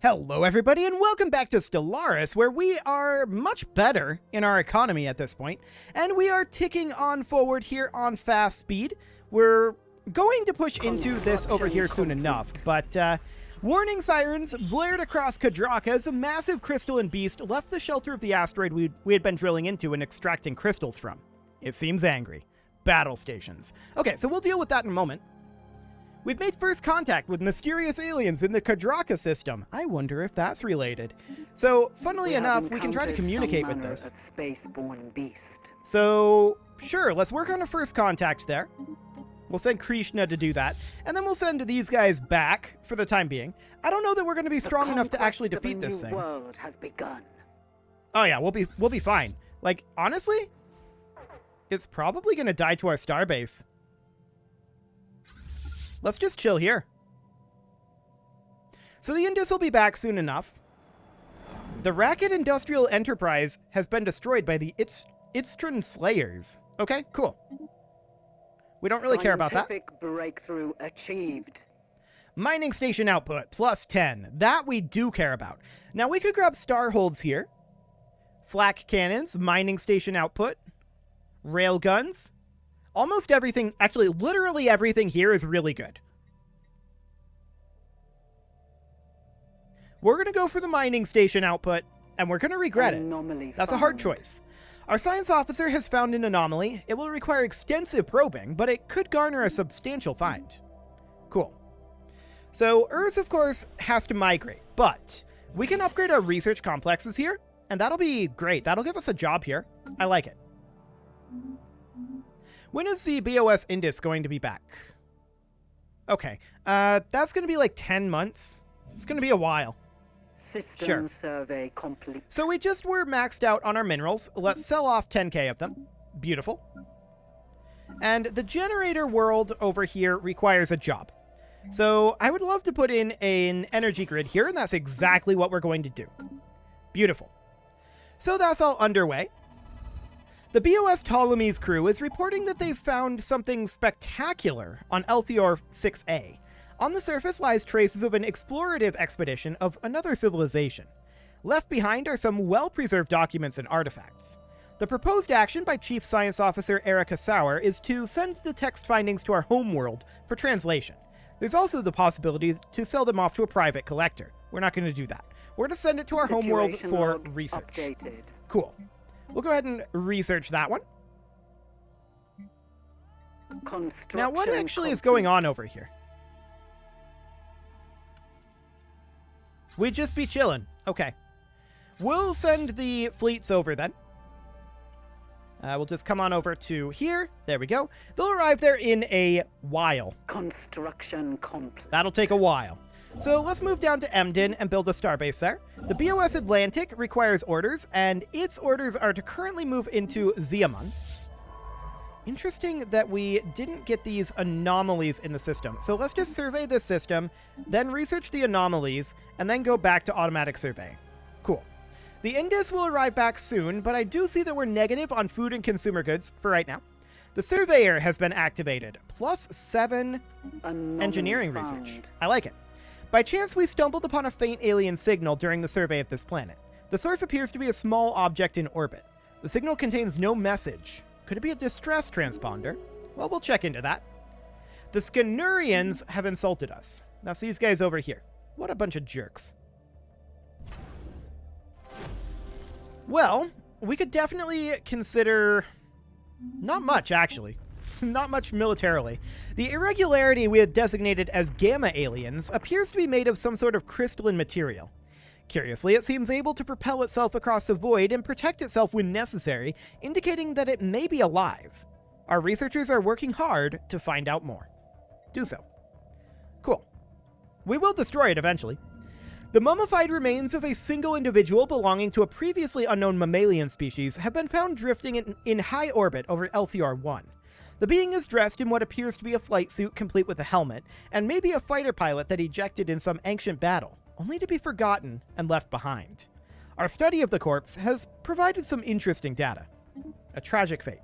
Hello everybody and welcome back to Stellaris, where we are much better in our economy at this point, and we are ticking on forward here on fast speed. We're going to push into this over here soon enough, but warning sirens blared across Kadraka as a massive crystalline beast left the shelter of the asteroid we had been drilling into and extracting crystals from. It seems angry. Battle stations. Okay, so we'll deal with that in a moment. We've made first contact with mysterious aliens in the Kadraka system. I wonder if that's related. So, funnily enough, we can try to communicate with this. Spaceborne beast. So, sure, let's work on a first contact there. We'll send Krishna to do that, and then we'll send these guys back for the time being. I don't know that we're going to be strong enough to actually defeat this thing. The world has begun. Oh yeah, we'll be fine. Like, honestly, it's probably going to die to our starbase. Let's just chill here. So the Indus will be back soon enough. The Racket Industrial Enterprise has been destroyed by the Istran Slayers. Okay, cool. We don't really care about that. Scientific breakthrough achieved. Mining station output, plus 10. That we do care about. Now we could grab starholds here. Flak cannons, mining station output. Railguns. Almost everything, actually literally everything here is really good. We're going to go for the mining station output, and we're going to regret it. That's a hard choice. Our science officer has found an anomaly. It will require extensive probing, but it could garner a substantial find. Cool. So Earth, of course, has to migrate, but we can upgrade our research complexes here, and that'll be great. That'll give us a job here. I like it. When is the BOS Indus going to be back? Okay, that's going to be like 10 months. It's going to be a while. System survey complete. So we just were maxed out on our minerals. Let's sell off 10k of them. Beautiful. And the generator world over here requires a job. So I would love to put in an energy grid here, and that's exactly what we're going to do. Beautiful. So that's all underway. The BOS Ptolemy's crew is reporting that they've found something spectacular on Elthior 6A. On the surface lies traces of an explorative expedition of another civilization. Left behind are some well-preserved documents and artifacts. The proposed action by Chief Science Officer Erica Sauer is to send the text findings to our homeworld for translation. There's also the possibility to sell them off to a private collector. We're not going to do that. We're going to send it to our homeworld for research. Updated. Cool. We'll go ahead and research that one. Now, what actually is going on over here? We'd just be chilling. Okay. We'll send the fleets over then. We'll just come on over to here. There we go. They'll arrive there in a while. Construction complete. That'll take a while. So let's move down to Emden and build a starbase there. The BOS Atlantic requires orders, and its orders are to currently move into Ziaman. Interesting that we didn't get these anomalies in the system. So let's just survey this system, then research the anomalies, and then go back to automatic surveying. Cool. The Indus will arrive back soon, but I do see that we're negative on food and consumer goods for right now. The surveyor has been activated, plus 7 engineering research. I like it. By chance, we stumbled upon a faint alien signal during the survey of this planet. The source appears to be a small object in orbit. The signal contains no message. Could it be a distress transponder? Well, we'll check into that. The Scanurians have insulted us. That's these guys over here. What a bunch of jerks. Well, we could definitely consider... Not much, actually. Not much militarily. The irregularity we had designated as gamma aliens appears to be made of some sort of crystalline material. Curiously, it seems able to propel itself across the void and protect itself when necessary, indicating that it may be alive. Our researchers are working hard to find out more. Do so. Cool. We will destroy it eventually. The mummified remains of a single individual belonging to a previously unknown mammalian species have been found drifting in high orbit over Elthior 1. The being is dressed in what appears to be a flight suit complete with a helmet, and maybe a fighter pilot that ejected in some ancient battle, only to be forgotten and left behind. Our study of the corpse has provided some interesting data. A tragic fate.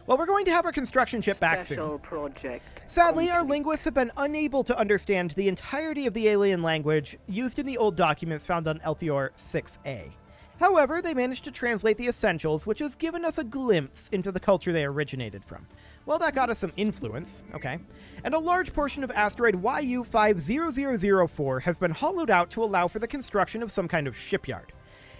Well, we're going to have our construction ship back soon. Special project. Sadly, our complete. linguists have been unable to understand the entirety of the alien language used in the old documents found on Elthior 6A. However, they managed to translate the essentials, which has given us a glimpse into the culture they originated from. Well, that got us some influence, okay. And a large portion of asteroid YU50004 has been hollowed out to allow for the construction of some kind of shipyard.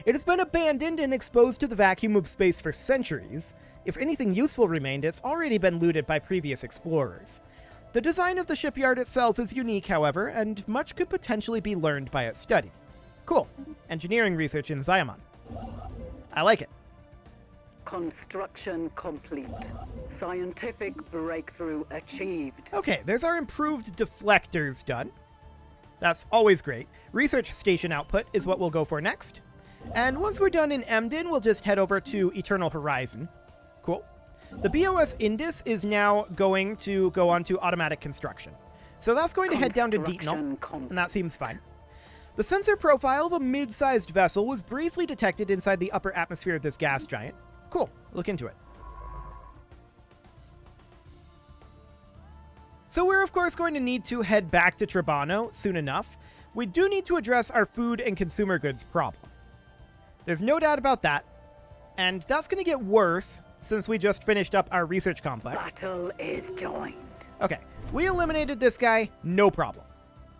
It has been abandoned and exposed to the vacuum of space for centuries. If anything useful remained, it's already been looted by previous explorers. The design of the shipyard itself is unique, however, and much could potentially be learned by its study. Cool. Engineering research in Ziamon. I like it. Construction complete. Scientific breakthrough achieved. Okay, there's our improved deflectors done. That's always great. Research station output is what we'll go for next. And once we're done in Emden, we'll just head over to Eternal Horizon. Cool. The BOS Indus is now going to go on to automatic construction. So that's going to head down to Deepnal, and that seems fine. The sensor profile of a mid-sized vessel was briefly detected inside the upper atmosphere of this gas giant. Cool. Look into it. So we're of course going to need to head back to Trabano soon enough. We do need to address our food and consumer goods problem. There's no doubt about that. And that's going to get worse since we just finished up our research complex. Battle is joined. Okay, we eliminated this guy, no problem.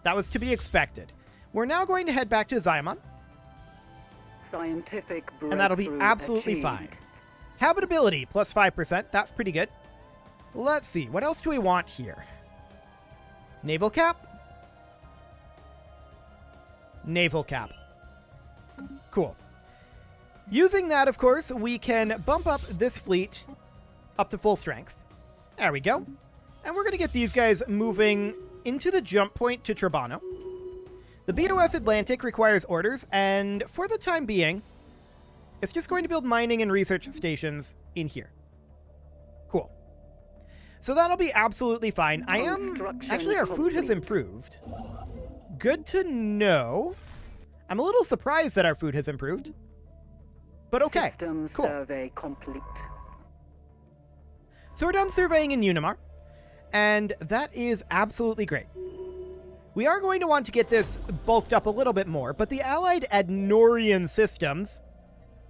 That was to be expected. We're now going to head back to Ziamon. Scientific breakthrough And that'll be absolutely achieved. fine. Habitability, plus 5%. That's pretty good. Let's see. What else do we want here? Naval cap? Naval cap. Cool. Using that, of course, we can bump up this fleet up to full strength. There we go. And we're going to get these guys moving into the jump point to Trabano. The BOS Atlantic requires orders, and for the time being, it's just going to build mining and research stations in here. Cool. So that'll be absolutely fine. Actually, our food has improved. Good to know. I'm a little surprised that our food has improved. But okay, System cool. survey complete. So we're done surveying in Unimar, and that is absolutely great. We are going to want to get this bulked up a little bit more, but the allied Adnorian systems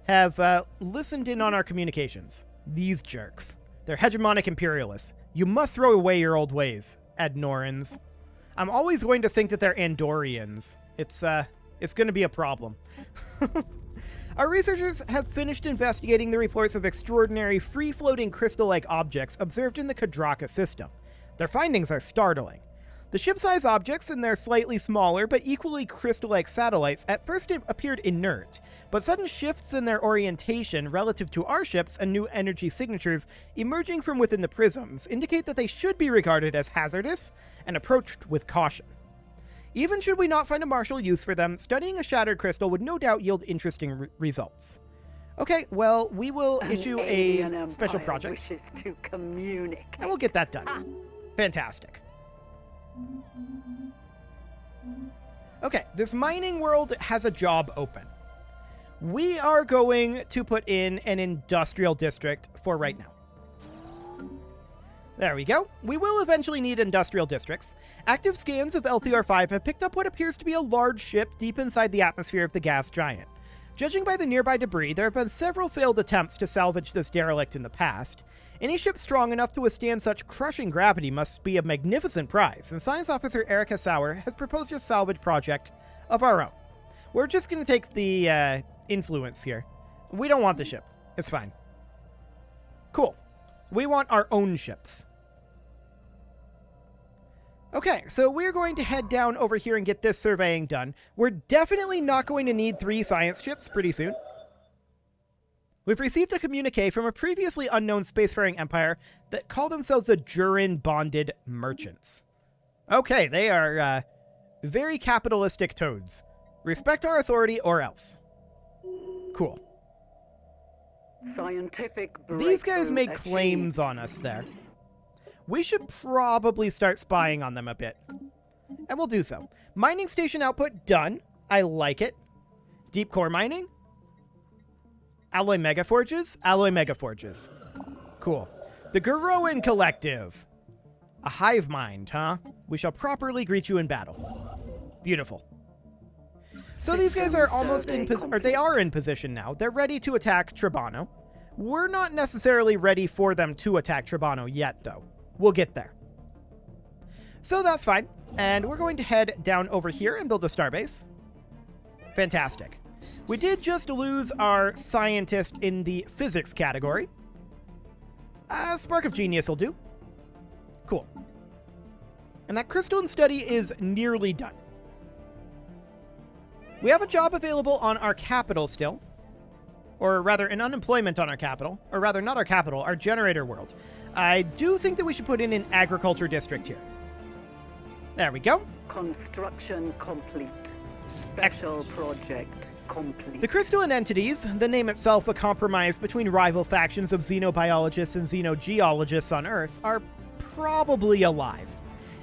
have listened in on our communications. These jerks. They're hegemonic imperialists. You must throw away your old ways, Adnorans. I'm always going to think that they're Andorians. It's going to be a problem. Our researchers have finished investigating the reports of extraordinary free-floating crystal-like objects observed in the Kadraka system. Their findings are startling. The ship-size objects and their slightly smaller but equally crystal-like satellites at first appeared inert, but sudden shifts in their orientation relative to our ships and new energy signatures emerging from within the prisms indicate that they should be regarded as hazardous and approached with caution. Even should we not find a martial use for them, studying a shattered crystal would no doubt yield interesting results. Okay, well, we will issue a special project. Wishes to communicate. And we'll get that done. Fantastic. Okay, this mining world has a job open. We are going to put in an industrial district for right now. There we go. We will eventually need industrial districts. Active scans of Elthior 5 have picked up what appears to be a large ship deep inside the atmosphere of the gas giant. Judging by the nearby debris, there have been several failed attempts to salvage this derelict in the past. Any ship strong enough to withstand such crushing gravity must be a magnificent prize, and Science Officer Erica Sauer has proposed a salvage project of our own. We're just going to take the influence here. We don't want the ship. It's fine. Cool. We want our own ships. Okay, so we're going to head down over here and get this surveying done. We're definitely not going to need 3 science ships pretty soon. We've received a communique from a previously unknown spacefaring empire that call themselves the Jurin-bonded merchants. Okay, they are very capitalistic toads. Respect our authority or else. Cool. Scientific These guys breakthrough make claims achieved. on us there. We should probably start spying on them a bit. And we'll do so. Mining station output done. I like it. Deep core mining. Alloy megaforges. Alloy megaforges. Cool. The Garoan Collective. A hive mind, huh? We shall properly greet you in battle. Beautiful. So these guys are almost in position, or they are in position now. They're ready to attack Tribano. We're not necessarily ready for them to attack Tribano yet, though. We'll get there. So that's fine. And we're going to head down over here and build a starbase. Fantastic. We did just lose our scientist in the physics category. Spark of Genius will do. Cool. And that crystalline study is nearly done. We have a job available on our capital still. Or rather, an unemployment on our capital. Or rather, not our capital, our generator world. I do think that we should put in an agriculture district here. There we go. Construction complete. Special project complete. The crystalline entities, the name itself a compromise between rival factions of xenobiologists and xenogeologists on Earth, are probably alive.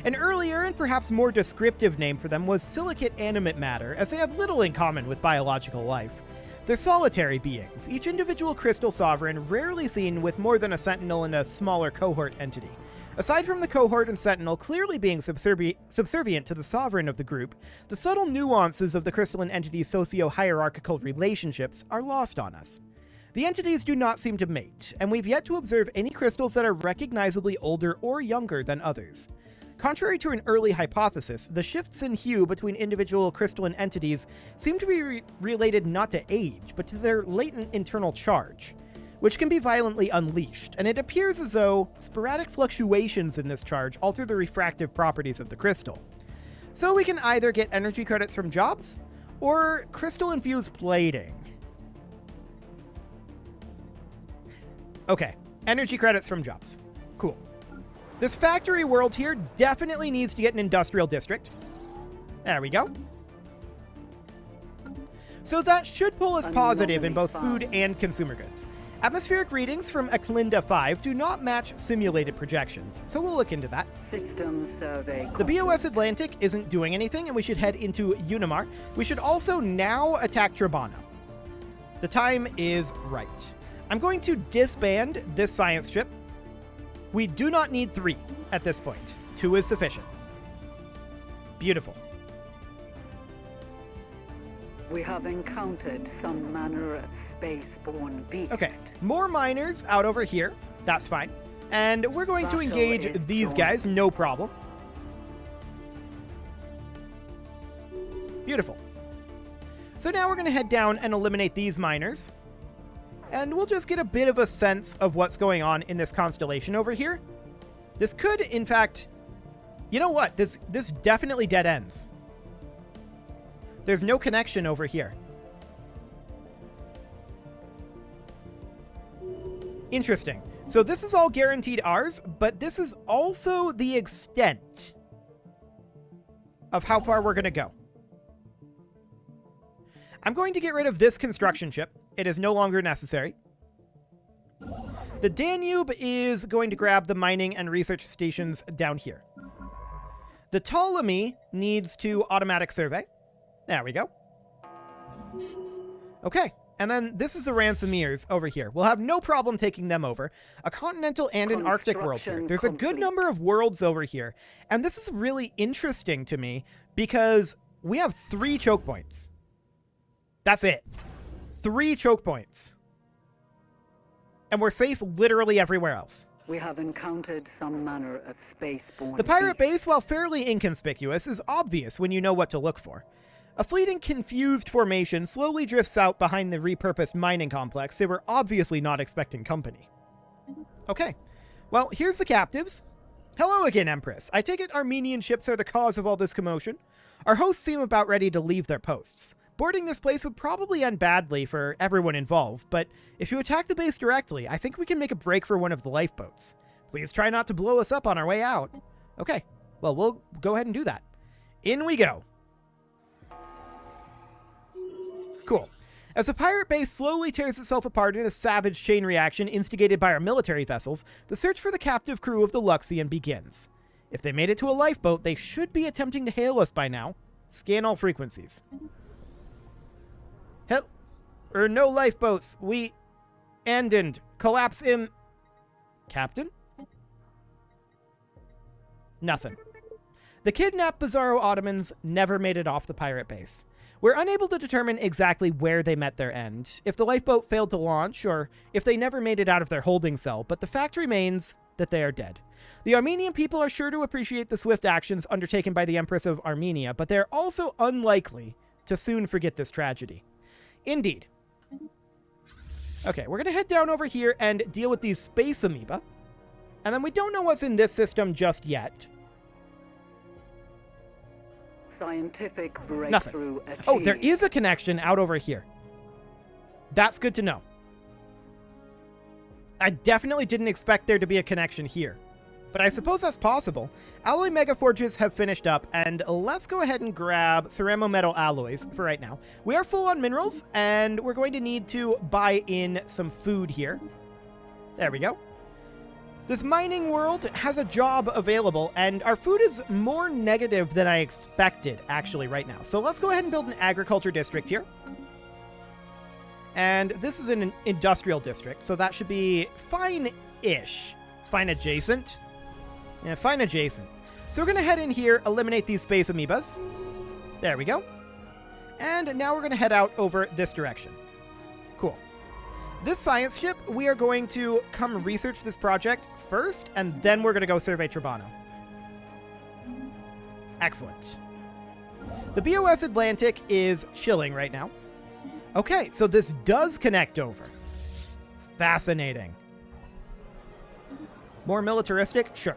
An earlier and perhaps more descriptive name for them was silicate animate matter, as they have little in common with biological life. They're solitary beings, each individual crystal sovereign rarely seen with more than a sentinel and a smaller cohort entity. Aside from the cohort and sentinel clearly being subservient to the sovereign of the group, the subtle nuances of the crystalline entity's socio-hierarchical relationships are lost on us. The entities do not seem to mate, and we've yet to observe any crystals that are recognizably older or younger than others. Contrary to an early hypothesis, the shifts in hue between individual crystalline entities seem to be related not to age, but to their latent internal charge, which can be violently unleashed, and it appears as though sporadic fluctuations in this charge alter the refractive properties of the crystal. So we can either get energy credits from jobs, or crystal-infused plating. Okay, energy credits from jobs. Cool. This factory world here definitely needs to get an industrial district. There we go. So that should pull us positive in both food and consumer goods. Atmospheric readings from Eclinda 5 do not match simulated projections, so we'll look into that. System survey The BOS Atlantic isn't doing anything, and we should head into Unimar. We should also now attack Tribano. The time is right. I'm going to disband this science ship. We do not need 3 at this point. 2 is sufficient. Beautiful. We have encountered some manner of spaceborne beast. Okay, more miners out over here. That's fine. And we're going to engage these guys, no problem. Beautiful. So now we're going to head down and eliminate these miners. And we'll just get a bit of a sense of what's going on in this constellation over here. This could, in fact... You know what? This definitely dead ends. There's no connection over here. Interesting. So this is all guaranteed ours, but this is also the extent of how far we're going to go. I'm going to get rid of this construction ship. It is no longer necessary. The Danube is going to grab the mining and research stations down here. The Ptolemy needs to automatic survey. There we go. Okay, and then this is the Ransomeers over here. We'll have no problem taking them over. A continental and an Arctic world here. There's a good number of worlds over here. And this is really interesting to me because we have 3 choke points. That's it. 3 choke points. And we're safe literally everywhere else. We have encountered some manner of spaceborne The pirate beast. base, while fairly inconspicuous, is obvious when you know what to look for. A fleeting confused formation slowly drifts out behind the repurposed mining complex. They were obviously not expecting company. Okay. Well, here's the captives. Hello again, Empress. I take it Armenian ships are the cause of all this commotion? Our hosts seem about ready to leave their posts. Boarding this place would probably end badly for everyone involved, but if you attack the base directly, I think we can make a break for one of the lifeboats. Please try not to blow us up on our way out. Okay, well, we'll go ahead and do that. In we go. Cool. As the pirate base slowly tears itself apart in a savage chain reaction instigated by our military vessels, the search for the captive crew of the Luxian begins. If they made it to a lifeboat, they should be attempting to hail us by now. Scan all frequencies. No lifeboats. We... collapse in... Captain? Nothing. The kidnapped Bizzaro-Ottomans never made it off the pirate base. We're unable to determine exactly where they met their end, if the lifeboat failed to launch, or if they never made it out of their holding cell, but the fact remains that they are dead. The Armenian people are sure to appreciate the swift actions undertaken by the Empress of Armenia, but they're also unlikely to soon forget this tragedy. Indeed. Okay, we're going to head down over here and deal with these space amoeba. And then we don't know what's in this system just yet. Scientific breakthrough Nothing. achieved. Oh, there is a connection out over here. That's good to know. I definitely didn't expect there to be a connection here, but I suppose that's possible. Alloy megaforges have finished up, and let's go ahead and grab ceramo-metal alloys for right now. We are full on minerals, and we're going to need to buy in some food here. There we go. This mining world has a job available, and our food is more negative than I expected, actually, right now. So let's go ahead and build an agriculture district here. And this is an industrial district, so that should be fine-ish. Fine adjacent. Yeah, fine adjacent. So we're going to head in here, eliminate these space amoebas. There we go. And now we're going to head out over this direction. Cool. This science ship, we are going to come research this project first, and then we're going to go survey Tribano. Excellent. The BOS Atlantic is chilling right now. Okay, so this does connect over. Fascinating. More militaristic? Sure.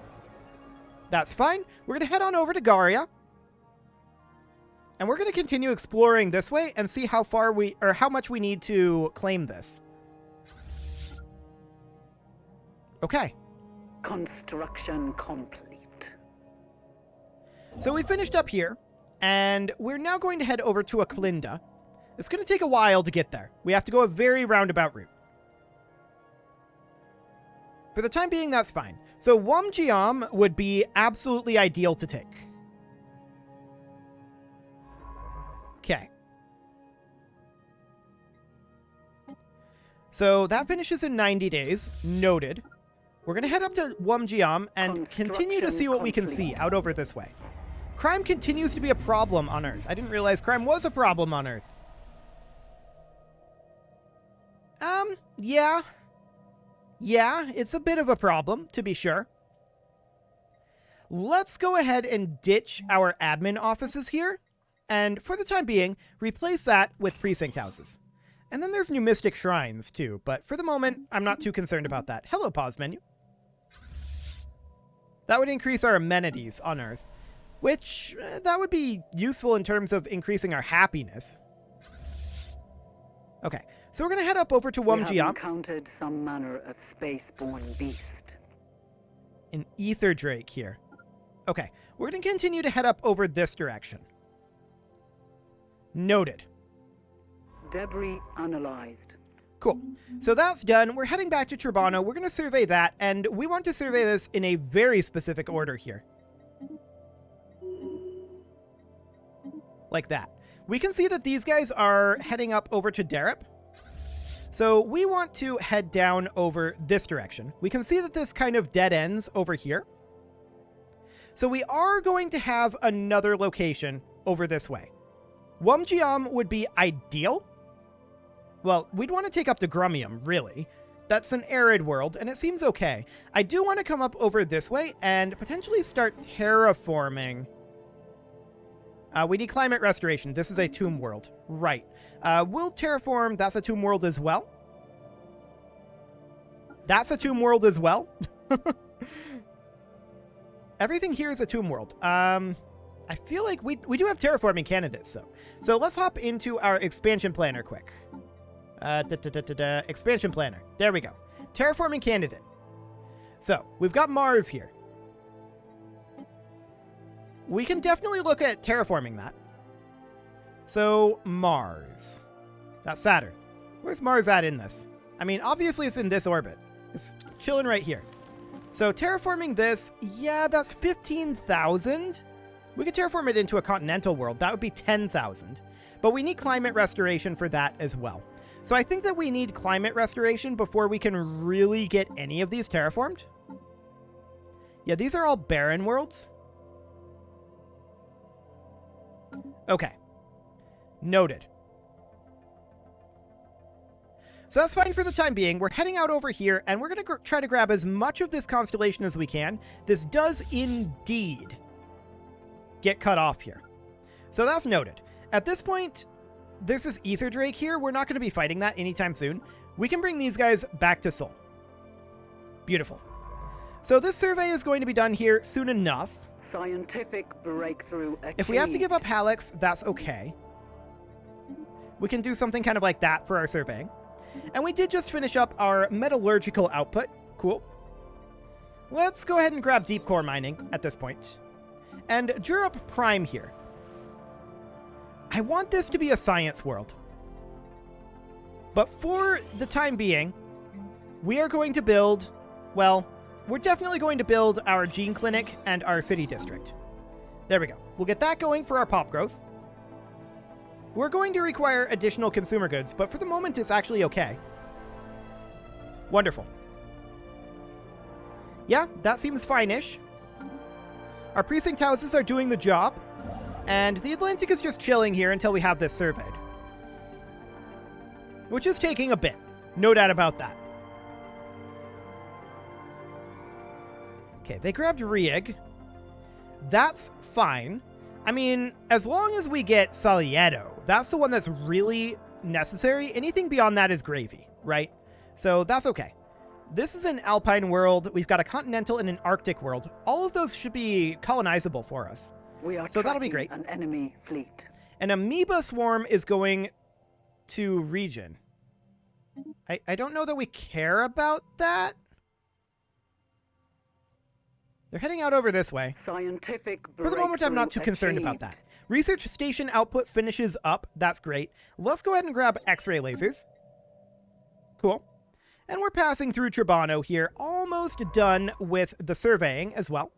That's fine. We're going to head on over to Garia. And we're going to continue exploring this way and see how far how much we need to claim this. Okay. Construction complete. So we finished up here, and we're now going to head over to Aklinda. It's going to take a while to get there. We have to go a very roundabout route. For the time being, that's fine. So Wamjiam would be absolutely ideal to take. Okay. So that finishes in 90 days. Noted. We're going to head up to Wamjiam and continue to see what we can see out over this way. Crime continues to be a problem on Earth. I didn't realize crime was a problem on Earth. Yeah. Yeah, it's a bit of a problem, to be sure. Let's go ahead and ditch our admin offices here, and for the time being, replace that with precinct houses. And then there's new mystic shrines, too, but for the moment, I'm not too concerned about that. Hello, pause menu. That would increase our amenities on Earth, which, that would be useful in terms of increasing our happiness. Okay, so we're going to head up over to Wamjiam. We have encountered some manner of space-borne beast. An ether drake here. Okay, we're going to continue to head up over this direction. Noted. Debris analyzed. Cool. So that's done. We're heading back to Tribano. We're going to survey that, and we want to survey this in a very specific order here. Like that. We can see that these guys are heading up over to Darip. So we want to head down over this direction. We can see that this kind of dead ends over here. So we are going to have another location over this way. Wamjiam would be ideal. Well, we'd want to take up to Grumium, really. That's an arid world, and it seems okay. I do want to come up over this way and potentially start terraforming. We need climate restoration. This is a tomb world. Right. We'll terraform. That's a tomb world as well. That's a tomb world as well. Everything here is a tomb world. I feel like we do have terraforming candidates, though. So let's hop into our expansion planner quick. Expansion planner. There we go. Terraforming candidate. So, we've got Mars here. We can definitely look at terraforming that. So, Mars. That's Saturn. Where's Mars at in this? I mean, obviously it's in this orbit. It's chilling right here. So, terraforming this, yeah, that's 15,000. We could terraform it into a continental world. That would be 10,000. But we need climate restoration for that as well. So I think that we need climate restoration before we can really get any of these terraformed. Yeah, these are all barren worlds. Okay. Noted. So that's fine for the time being. We're heading out over here, and we're going to try to grab as much of this constellation as we can. This does indeed get cut off here. So that's noted. At this point, there's this Ether Drake here. We're not going to be fighting that anytime soon. We can bring these guys back to Sol. Beautiful. So this survey is going to be done here soon enough. Scientific breakthrough achieved. If we have to give up Hallex, that's okay. We can do something kind of like that for our surveying. And we did just finish up our metallurgical output. Cool. Let's go ahead and grab deep core mining at this point. And Jurup Prime here. I want this to be a science world. But for the time being, we are going to build, well, we're definitely going to build our gene clinic and our city district. There we go. We'll get that going for our pop growth. We're going to require additional consumer goods, but for the moment, it's actually okay. Wonderful. Yeah, that seems fine-ish. Our precinct houses are doing the job, and the Atlantic is just chilling here until we have this surveyed. Which is taking a bit. No doubt about that. Okay, they grabbed Rieg. That's fine. I mean, as long as we get Saliedo, that's the one that's really necessary. Anything beyond that is gravy, right? So that's okay. This is an alpine world. We've got a continental and an Arctic world. All of those should be colonizable for us. So that'll be great. An enemy fleet. An amoeba swarm is going to region. I don't know that we care about that. They're heading out over this way. Scientific For the moment, I'm not too concerned about that. Research station output finishes up. That's great. Let's go ahead and grab X-ray lasers. Cool. And we're passing through Tribano here. Almost done with the surveying as well.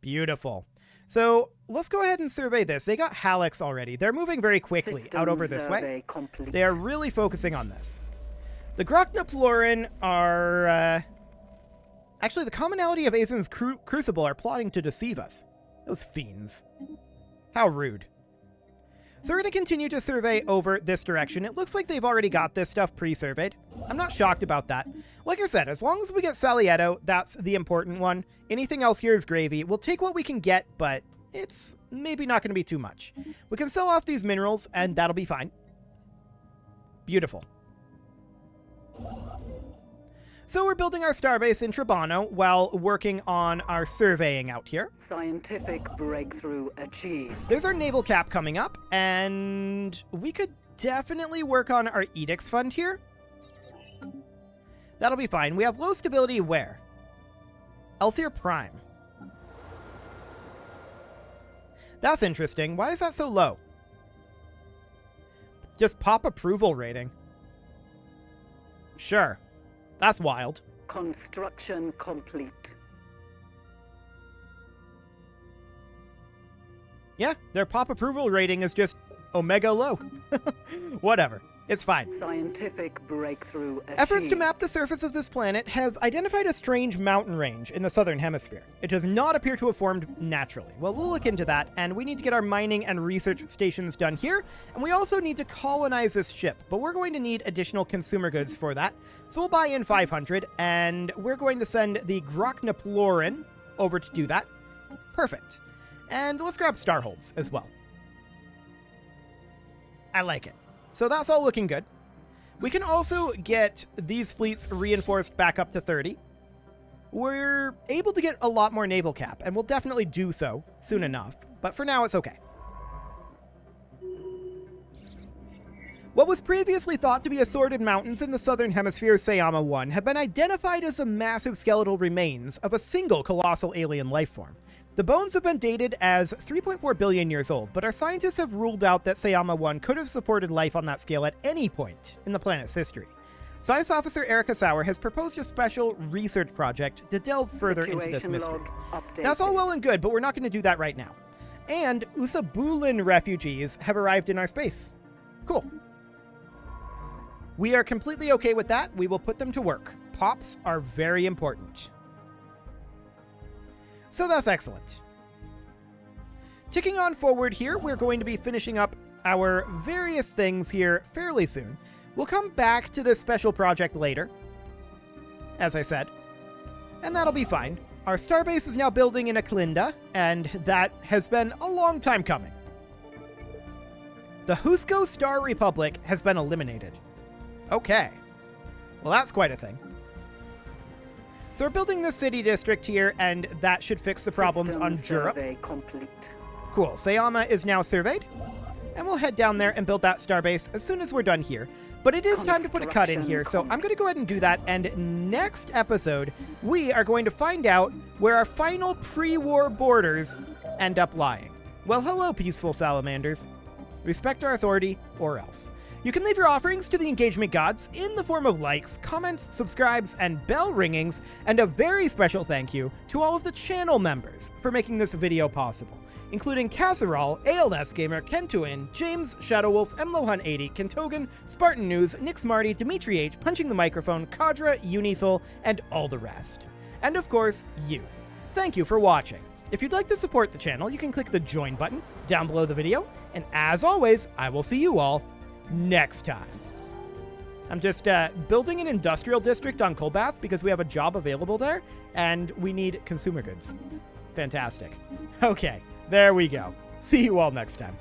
Beautiful. So let's go ahead and survey this. They got Hallex already. They're moving very quickly out over this way. Complete. They are really focusing on this. The Groknaploran are... Actually, the commonality of Azen's Crucible are plotting to deceive us. Those fiends. How rude. So we're going to continue to survey over this direction. It looks like they've already got this stuff pre-surveyed. I'm not shocked about that. Like I said, as long as we get Saliedo, that's the important one. Anything else here is gravy. We'll take what we can get, but it's maybe not going to be too much. We can sell off these minerals, and that'll be fine. Beautiful. So we're building our starbase in Tribano while working on our surveying out here. Scientific breakthrough achieved. There's our naval cap coming up, and we could definitely work on our edicts fund here. That'll be fine. We have low stability where? Elthier Prime. That's interesting. Why is that so low? Just pop approval rating. Sure. That's wild. Construction complete. Yeah, their pop approval rating is just omega low. Whatever. It's fine. Scientific breakthrough achieved. Efforts to map the surface of this planet have identified a strange mountain range in the southern hemisphere. It does not appear to have formed naturally. Well, we'll look into that, and we need to get our mining and research stations done here, and we also need to colonize this ship, but we're going to need additional consumer goods for that. So we'll buy in 500, and we're going to send the Groknaploran over to do that. Perfect. And let's grab Starholds as well. I like it. So that's all looking good. We can also get these fleets reinforced back up to 30. We're able to get a lot more naval cap, and we'll definitely do so soon enough. But for now, it's okay. What was previously thought to be assorted mountains in the southern hemisphere Sayama 1 have been identified as the massive skeletal remains of a single colossal alien life form. The bones have been dated as 3.4 billion years old, but our scientists have ruled out that Sayama 1 could have supported life on that scale at any point in the planet's history. Science Officer Erica Sauer has proposed a special research project to delve further into this mystery. That's all well and good, but we're not going to do that right now. And Usabulin refugees have arrived in our space. Cool. We are completely okay with that. We will put them to work. Pops are very important. So that's excellent. Ticking on forward here, we're going to be finishing up our various things here fairly soon. We'll come back to this special project later, as I said, and that'll be fine. Our starbase is now building in Aklinda, and that has been a long time coming. The Husko Star Republic has been eliminated. Okay. Well, that's quite a thing. So we're building this city district here, and that should fix the problems on Jura. Complete. Cool. Sayama is now surveyed, and we'll head down there and build that starbase as soon as we're done here. But it is time to put a cut in here, so I'm going to go ahead and do that, and next episode, we are going to find out where our final pre-war borders end up lying. Well, hello, peaceful salamanders. Respect our authority, or else. You can leave your offerings to the engagement gods in the form of likes, comments, subscribes, and bell ringings, and a very special thank you to all of the channel members for making this video possible, including Casserole, ALS Gamer, Kentuin, James, Shadowwolf, MLohan80, Kentogan, Spartan News, Nix Marty, Dimitri H, Punching the Microphone, Kadra, Unisol, and all the rest. And of course, you. Thank you for watching. If you'd like to support the channel, you can click the join button down below the video, and as always, I will see you all next time. I'm just building an industrial district on Kolbath because we have a job available there, and we need consumer goods. Fantastic. Okay, there we go. See you all next time.